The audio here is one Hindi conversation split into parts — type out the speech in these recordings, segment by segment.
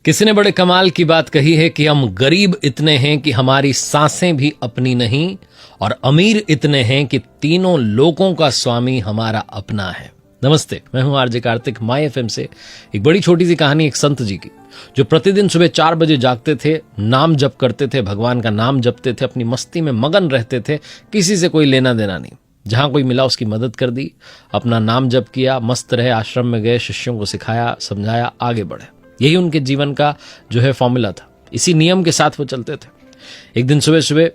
किसी ने बड़े कमाल की बात कही है कि हम गरीब इतने हैं कि हमारी सांसें भी अपनी नहीं और अमीर इतने हैं कि तीनों लोगों का स्वामी हमारा अपना है। नमस्ते, मैं हूं आरजे कार्तिक, माय एफएम से एक बड़ी छोटी सी कहानी एक संत जी की, जो प्रतिदिन सुबह 4 बजे जागते थे, नाम जप करते थे, भगवान का नाम जपते थे, अपनी मस्ती में मगन रहते थे, किसी से कोई लेना देना नहीं। जहां कोई मिला उसकी मदद कर दी, अपना नाम जप किया, मस्त रहे, आश्रम में गए, शिष्यों को सिखाया, समझाया, आगे बढ़े। यही उनके जीवन का जो है फॉर्मूला था। इसी नियम के साथ वो चलते थे। एक दिन सुबह सुबह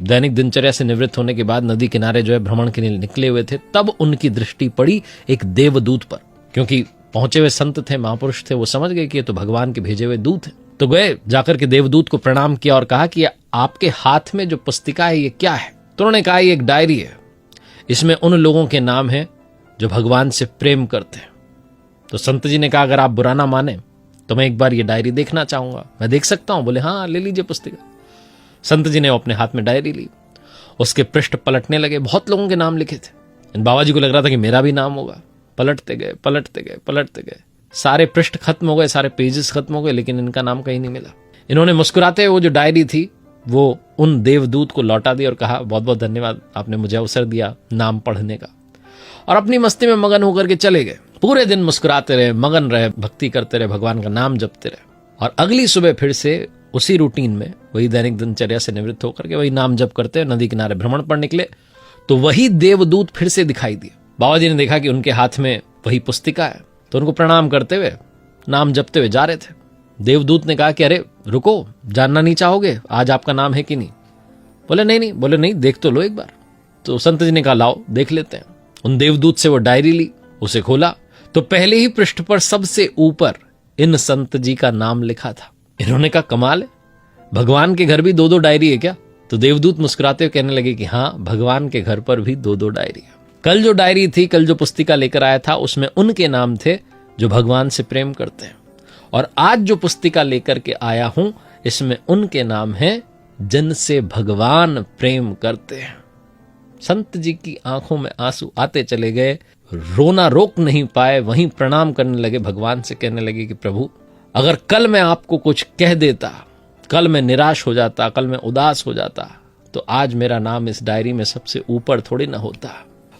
दैनिक दिनचर्या से निवृत्त होने के बाद नदी किनारे जो है भ्रमण के लिए निकले हुए थे, तब उनकी दृष्टि पड़ी एक देवदूत पर। क्योंकि पहुंचे हुए संत थे, महापुरुष थे, वो समझ गए कि ये तो भगवान के भेजे हुए दूत हैं। तो गए, जाकर के देवदूत को प्रणाम किया और कहा कि आपके हाथ में जो पुस्तिका है ये क्या है? तो उन्होंने कहा ये एक डायरी है, इसमें उन लोगों के नाम है जो भगवान से प्रेम करते हैं। तो संत जी ने कहा अगर आप बुरा ना माने तो मैं एक बार ये डायरी देखना चाहूंगा, मैं देख सकता हूं? बोले हाँ, ले लीजिए पुस्तिका। संत जी ने अपने हाथ में डायरी ली, उसके पृष्ठ पलटने लगे। बहुत लोगों के नाम लिखे थे। इन बाबा जी को लग रहा था कि मेरा भी नाम होगा। पलटते गए, पलटते गए, पलटते गए, सारे पृष्ठ खत्म हो गए, सारे पेजेस खत्म हो गए, लेकिन इनका नाम कहीं नहीं मिला। इन्होंने मुस्कुराते वो जो डायरी थी वो उन देवदूत को लौटा दी और कहा बहुत बहुत धन्यवाद, आपने मुझे अवसर दिया नाम पढ़ने का। और अपनी मस्ती में मगन होकर के चले गए। पूरे दिन मुस्कुराते रहे, मगन रहे, भक्ति करते रहे, भगवान का नाम जपते रहे। और अगली सुबह फिर से उसी रूटीन में, वही दैनिक दिनचर्या से निवृत्त होकर के वही नाम जप करते नदी किनारे भ्रमण पर निकले। तो वही देवदूत फिर से दिखाई दिए। बाबा जी ने देखा कि उनके हाथ में वही पुस्तिका है, तो उनको प्रणाम करते हुए, नाम जपते हुए जा रहे थे। देवदूत ने कहा कि अरे रुको, जानना नहीं चाहोगे आज आपका नाम है कि नहीं? बोले नहीं। बोले नहीं, देख तो लो एक बार। तो संत जी ने कहा लाओ देख लेते हैं। उन देवदूत से वो डायरी ली, उसे खोला तो पहले ही पृष्ठ पर सबसे ऊपर इन संत जी का नाम लिखा था। इन्होंने कहा कमाल है, भगवान के घर भी 2-2 डायरी है क्या? तो देवदूत मुस्कुराते हुए कहने लगे कि हाँ, भगवान के घर पर भी 2-2 डायरी है। कल जो डायरी थी, कल जो पुस्तिका लेकर आया था, उसमें उनके नाम थे जो भगवान से प्रेम करते हैं। और आज जो पुस्तिका लेकर के आया हूं, इसमें उनके नाम है जिनसे भगवान प्रेम करते हैं। संत जी की आंखों में आंसू आते चले गए, रोना रोक नहीं पाए, वहीं प्रणाम करने लगे, भगवान से कहने लगे कि प्रभु, अगर कल मैं आपको कुछ कह देता, कल मैं निराश हो जाता, कल मैं उदास हो जाता, तो आज मेरा नाम इस डायरी में सबसे ऊपर थोड़ी ना होता।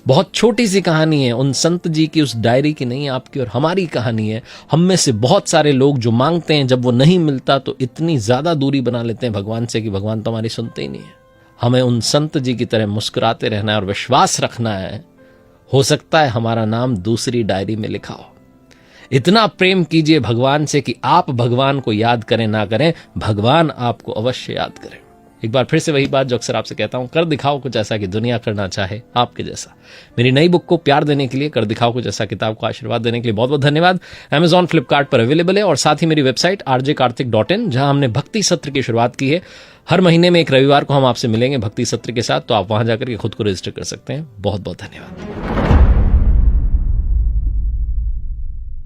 बहुत छोटी सी कहानी है, उन संत जी की उस डायरी की नहीं, आपकी और हमारी कहानी है। हम में से बहुत सारे लोग जो मांगते हैं, जब वो नहीं मिलता तो इतनी ज्यादा दूरी बना लेते हैं भगवान से कि भगवान तो हमारी सुनते ही नहीं है। हमें उन संत जी की तरह मुस्कुराते रहना है और विश्वास रखना है, हो सकता है हमारा नाम दूसरी डायरी में लिखा हो। इतना प्रेम कीजिए भगवान से कि आप भगवान को याद करें ना करें, भगवान आपको अवश्य याद करें। एक बार फिर से वही बात जो अक्सर आपसे कहता हूं, कर दिखाओ कुछ ऐसा कि दुनिया करना चाहे आपके जैसा। मेरी नई बुक को प्यार देने के लिए, कर दिखाओ कुछ ऐसा किताब को आशीर्वाद देने के लिए बहुत बहुत धन्यवाद। Amazon, फ्लिपकार्ट पर अवेलेबल है और साथ ही मेरी वेबसाइट rjkartik.in, जहां हमने भक्ति सत्र की शुरुआत की है। हर महीने में एक रविवार को हम आपसे मिलेंगे भक्ति सत्र के साथ, तो आप वहां जाकर के खुद को रजिस्टर कर सकते हैं। बहुत बहुत धन्यवाद।